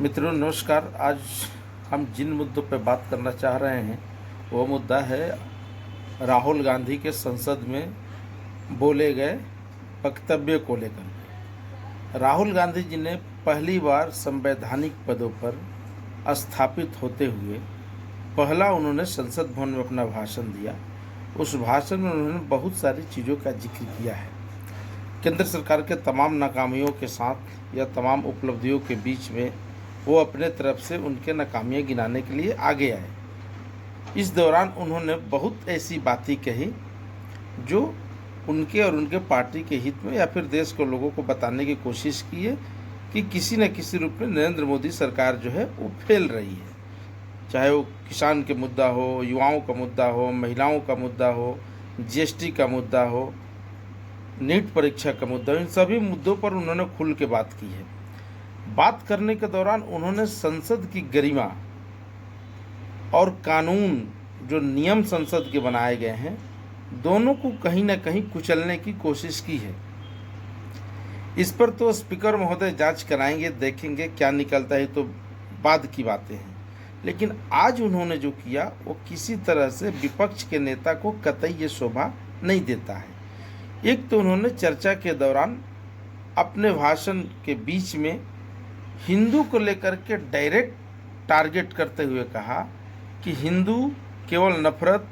मित्रों नमस्कार। आज हम जिन मुद्दों पर बात करना चाह रहे हैं वो मुद्दा है राहुल गांधी के संसद में बोले गए वक्तव्य को लेकर। राहुल गांधी जी ने पहली बार संवैधानिक पदों पर स्थापित होते हुए पहला उन्होंने संसद भवन में अपना भाषण दिया। उस भाषण में उन्होंने बहुत सारी चीज़ों का जिक्र किया है। केंद्र सरकार के तमाम नाकामियों के साथ या तमाम उपलब्धियों के बीच में वो अपने तरफ से उनके नाकामियाँ गिनाने के लिए आगे आए। इस दौरान उन्होंने बहुत ऐसी बातें कही जो उनके और उनके पार्टी के हित में या फिर देश के लोगों को बताने की कोशिश की है कि किसी न किसी रूप में नरेंद्र मोदी सरकार जो है वो फेल रही है। चाहे वो किसान के मुद्दा हो, युवाओं का मुद्दा हो, महिलाओं का मुद्दा हो, जीएसटी का मुद्दा हो, नीट परीक्षा का मुद्दा हो, इन सभी मुद्दों पर उन्होंने खुल के बात की है। बात करने के दौरान उन्होंने संसद की गरिमा और कानून जो नियम संसद के बनाए गए हैं दोनों को कहीं ना कहीं कुचलने की कोशिश की है। इस पर तो स्पीकर महोदय जांच कराएंगे, देखेंगे क्या निकलता है, तो बाद की बातें हैं। लेकिन आज उन्होंने जो किया वो किसी तरह से विपक्ष के नेता को कतई ये शोभा नहीं देता है। एक तो उन्होंने चर्चा के दौरान अपने भाषण के बीच में हिंदू को लेकर के डायरेक्ट टारगेट करते हुए कहा कि हिंदू केवल नफरत,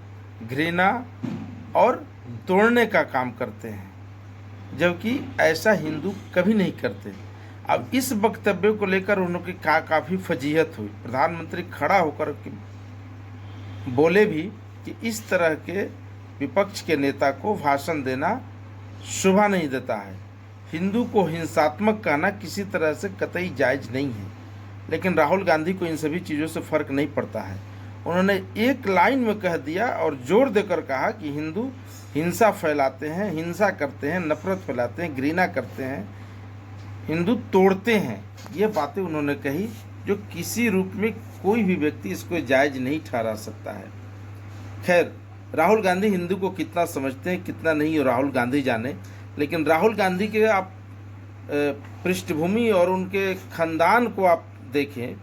घृणा और तोड़ने का काम करते हैं, जबकि ऐसा हिंदू कभी नहीं करते। अब इस वक्तव्य को लेकर उन्होंने काफ़ी फजीहत हुई। प्रधानमंत्री खड़ा होकर बोले भी कि इस तरह के विपक्ष के नेता को भाषण देना शोभा नहीं देता है। हिंदू को हिंसात्मक कहना किसी तरह से कतई जायज़ नहीं है। लेकिन राहुल गांधी को इन सभी चीज़ों से फ़र्क नहीं पड़ता है। उन्होंने एक लाइन में कह दिया और जोर देकर कहा कि हिंदू हिंसा फैलाते हैं, हिंसा करते हैं, नफरत फैलाते हैं, घृणा करते हैं, हिंदू तोड़ते हैं। ये बातें उन्होंने कही जो किसी रूप में कोई भी व्यक्ति इसको जायज़ नहीं ठहरा सकता है। खैर, राहुल गांधी हिंदू को कितना समझते हैं कितना नहीं राहुल गांधी जाने। लेकिन राहुल गांधी के आप पृष्ठभूमि और उनके खानदान को आप देखें,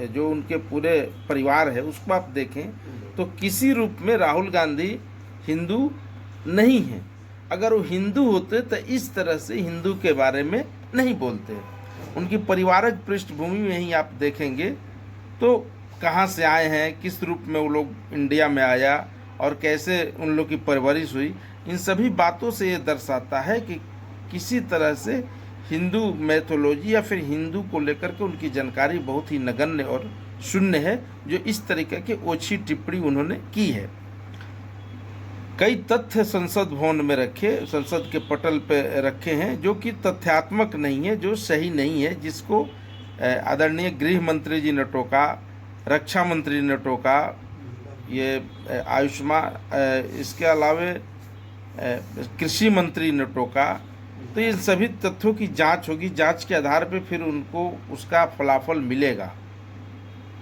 जो उनके पूरे परिवार है उसको आप देखें, तो किसी रूप में राहुल गांधी हिंदू नहीं हैं। अगर वो हिंदू होते तो इस तरह से हिंदू के बारे में नहीं बोलते। उनकी पारिवारिक पृष्ठभूमि में ही आप देखेंगे तो कहाँ से आए हैं, किस रूप में वो लोग इंडिया में आया और कैसे उन लोग की परवरिश हुई, इन सभी बातों से ये दर्शाता है कि किसी तरह से हिंदू मैथोलॉजी या फिर हिंदू को लेकर के उनकी जानकारी बहुत ही नगण्य और शून्य है, जो इस तरीके की ओछी टिप्पणी उन्होंने की है। कई तथ्य संसद भवन में रखे, संसद के पटल पे रखे हैं जो कि तथ्यात्मक नहीं है, जो सही नहीं है, जिसको आदरणीय गृह मंत्री जी ने टोका, रक्षा मंत्री ने टोका, ये आयुष्मान, इसके अलावे कृषि मंत्री ने टोका। तो इन सभी तथ्यों की जांच होगी। जांच के आधार पे फिर उनको उसका फलाफल मिलेगा।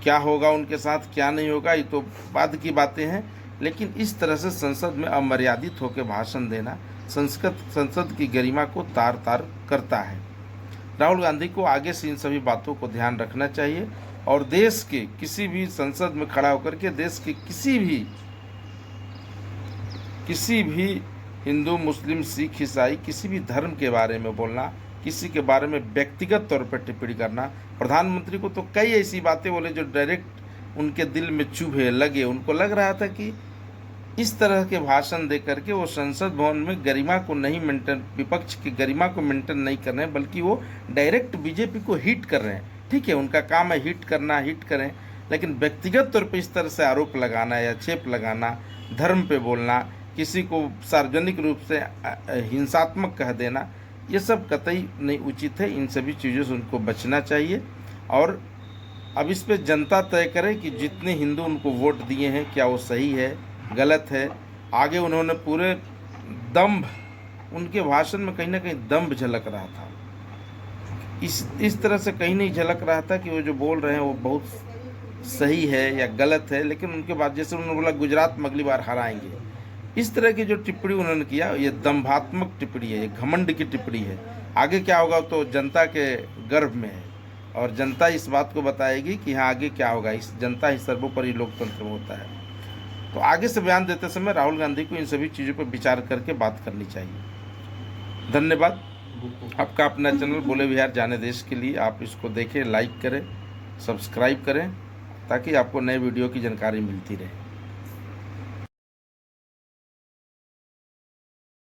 क्या होगा उनके साथ, क्या नहीं होगा, ये तो बाद की बातें हैं। लेकिन इस तरह से संसद में अमर्यादित होकर भाषण देना संसद की गरिमा को तार तार करता है। राहुल गांधी को आगे से इन सभी बातों को ध्यान रखना चाहिए और देश के किसी भी संसद में खड़ा होकर के देश के किसी भी हिंदू, मुस्लिम, सिख, ईसाई किसी भी धर्म के बारे में बोलना, किसी के बारे में व्यक्तिगत तौर पर टिप्पणी करना। प्रधानमंत्री को तो कई ऐसी बातें बोले जो डायरेक्ट उनके दिल में चुभे लगे। उनको लग रहा था कि इस तरह के भाषण दे करके वो संसद भवन में गरिमा को नहीं मेंटेन, विपक्ष की गरिमा को मेंटेन नहीं कर रहे हैं, बल्कि वो डायरेक्ट बीजेपी को हिट कर रहे हैं। ठीक है, उनका काम है हिट करना, हिट करें, लेकिन व्यक्तिगत तौर पर इस तरह से आरोप लगाना या छेप लगाना, धर्म पे बोलना, किसी को सार्वजनिक रूप से हिंसात्मक कह देना, ये सब कतई नहीं उचित है। इन सभी चीज़ों से उनको बचना चाहिए। और अब इस पे जनता तय करे कि जितने हिंदू उनको वोट दिए हैं क्या वो सही है, गलत है। आगे उन्होंने पूरे दम्भ, उनके भाषण में कहीं ना कहीं दम्भ झलक रहा था। इस तरह से कहीं नहीं झलक रहा था कि वो जो बोल रहे हैं वो बहुत सही है या गलत है। लेकिन उनके बाद जैसे उन्होंने बोला गुजरात में अगली बार हराएंगे, इस तरह की जो टिप्पणी उन्होंने किया ये दंभात्मक टिप्पणी है, ये घमंड की टिप्पणी है। आगे क्या होगा तो जनता के गर्भ में है। और जनता इस बात को बताएगी कि हाँ आगे क्या होगा। इस जनता ही सर्वोपरि लोकतंत्र में होता है। तो आगे से बयान देते समय राहुल गांधी को इन सभी चीज़ों पर विचार करके बात करनी चाहिए। धन्यवाद। आपका अपना चैनल बोले बिहार जाने देश के लिए आप इसको देखें, लाइक करें, सब्सक्राइब करें, ताकि आपको नए वीडियो की जानकारी मिलती रहे।